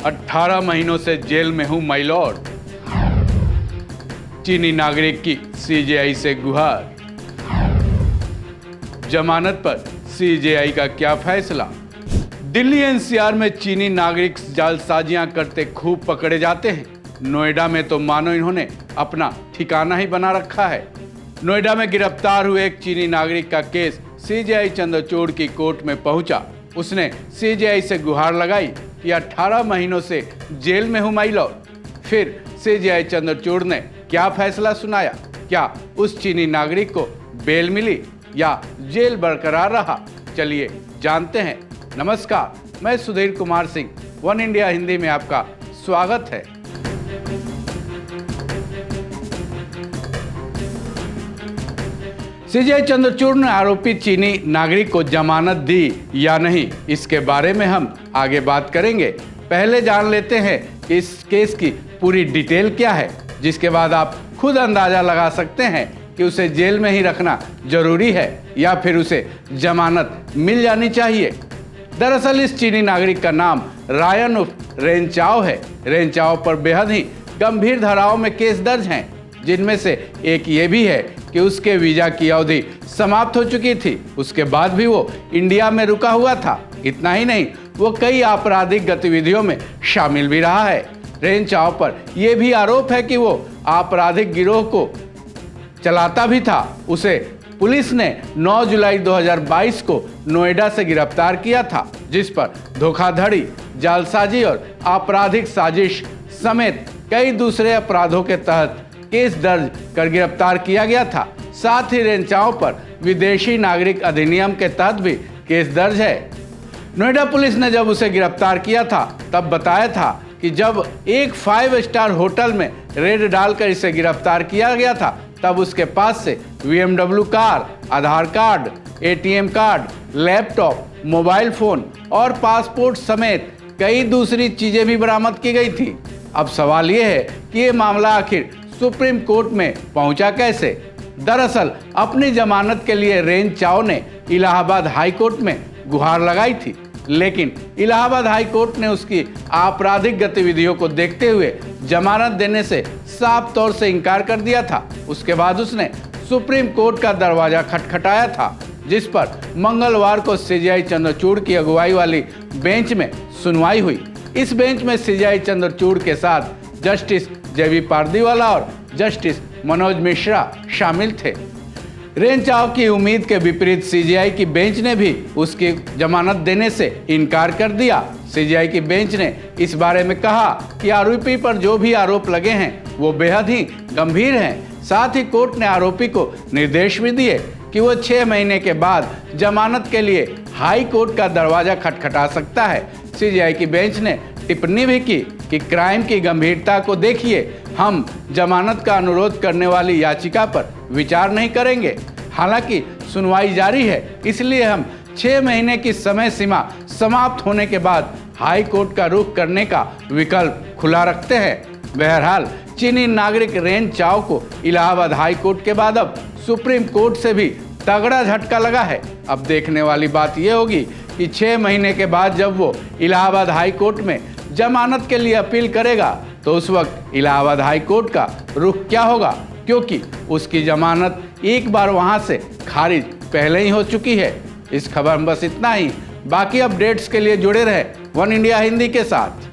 18 महीनों से जेल में हूं माय लॉर्ड। चीनी नागरिक की सीजेआई से गुहार। जमानत पर सीजेआई का क्या फैसला। दिल्ली एनसीआर में चीनी नागरिक जालसाजियां करते खूब पकड़े जाते हैं। नोएडा में तो मानो इन्होंने अपना ठिकाना ही बना रखा है। नोएडा में गिरफ्तार हुए एक चीनी नागरिक का केस सीजेआई चंद्रचूड़ की कोर्ट में पहुंचा। उसने सीजेआई से गुहार लगाई कि 18 महीनों से जेल में हूं माय लॉर्ड। फिर सीजेआई चंद्रचूड़ ने क्या फैसला सुनाया। क्या उस चीनी नागरिक को बेल मिली या जेल बरकरार रहा, चलिए जानते हैं। नमस्कार, मैं सुधीर कुमार सिंह, वन इंडिया हिंदी में आपका स्वागत है। सीजेआई चंद्रचूड़ ने आरोपी चीनी नागरिक को जमानत दी या नहीं, इसके बारे में हम आगे बात करेंगे। पहले जान लेते हैं कि इस केस की पूरी डिटेल क्या है, जिसके बाद आप खुद अंदाजा लगा सकते हैं कि उसे जेल में ही रखना जरूरी है या फिर उसे जमानत मिल जानी चाहिए। दरअसल इस चीनी नागरिक का नाम रायन उर्फ रेंचाओ है। रेंचाओ पर बेहद ही गंभीर धाराओं में केस दर्ज हैं, जिनमें से एक ये भी है कि उसके वीजा की अवधि समाप्त हो चुकी थी। उसके बाद भी वो इंडिया में रुका हुआ था। इतना ही नहीं, वो कई आपराधिक गतिविधियों में शामिल भी रहा है। रेंचाओ पर यह भी आरोप है कि वो आपराधिक गिरोह को चलाता भी था। उसे पुलिस ने 9 जुलाई 2022 को नोएडा से गिरफ्तार किया था, जिस पर धोखाधड़ी, जालसाजी और आपराधिक साजिश समेत कई दूसरे अपराधों के तहत केस दर्ज कर गिरफ्तार किया गया था। साथ ही रेंचाओ पर विदेशी नागरिक अधिनियम के तहत भी केस दर्ज है। नोएडा पुलिस ने जब उसे गिरफ्तार किया था तब बताया था कि जब एक 5 स्टार होटल में रेड डालकर इसे गिरफ्तार किया गया था, तब उसके पास से BMW car, Aadhaar card, ATM card, laptop, mobile phone और पासपोर्ट समेत कई दूसरी चीजें भी बरामद की गई थी। अब सवाल यह है कि ये मामला आखिर सुप्रीम कोर्ट में पहुंचा कैसे। दरअसल अपनी जमानत के लिए रेंचाओ ने इलाहाबाद हाई कोर्ट में गुहार लगाई थी, लेकिन इलाहाबाद हाई कोर्ट ने उसकी आपराधिक गतिविधियों को देखते हुए जमानत देने से साफ तौर से इनकार कर दिया था। उसके बाद उसने सुप्रीम कोर्ट का दरवाजा खटखटाया था, जिस पर मंगलवार को सीजेआई चंद्रचूड़ की अगुवाई वाली बेंच में सुनवाई हुई। इस बेंच में सीजेआई चंद्रचूड़ के साथ जस्टिस JB पारदीवाला और जस्टिस मनोज मिश्रा शामिल थे। रेंचाओ की उम्मीद के विपरीत सीजेआई की बेंच ने भी उसकी जमानत देने से इनकार कर दिया। सीजेआई की बेंच ने इस बारे में कहा कि आरोपी पर जो भी आरोप लगे हैं वो बेहद ही गंभीर हैं। साथ ही कोर्ट ने आरोपी को निर्देश भी दिए कि वो 6 महीने के बाद जमानत के लिए हाई कोर्ट का दरवाजा खटखटा सकता है। सीजेआई की बेंच ने टिप्पणी भी की कि क्राइम की गंभीरता को देखिए, हम जमानत का अनुरोध करने वाली याचिका पर विचार नहीं करेंगे। हालांकि सुनवाई जारी है, इसलिए हम 6 महीने की समय सीमा समाप्त होने के बाद हाई कोर्ट का रुख करने का विकल्प खुला रखते हैं। बहरहाल चीनी नागरिक रेंचाओ को इलाहाबाद हाई कोर्ट के बाद अब सुप्रीम कोर्ट से भी तगड़ा झटका लगा है। अब देखने वाली बात यह होगी कि 6 महीने के बाद जब वो इलाहाबाद हाई कोर्ट में जमानत के लिए अपील करेगा तो उस वक्त इलाहाबाद हाई कोर्ट का रुख क्या होगा, क्योंकि उसकी जमानत एक बार वहां से खारिज पहले ही हो चुकी है। इस खबर में बस इतना ही। बाकी अपडेट्स के लिए जुड़े रहे वन इंडिया हिंदी के साथ।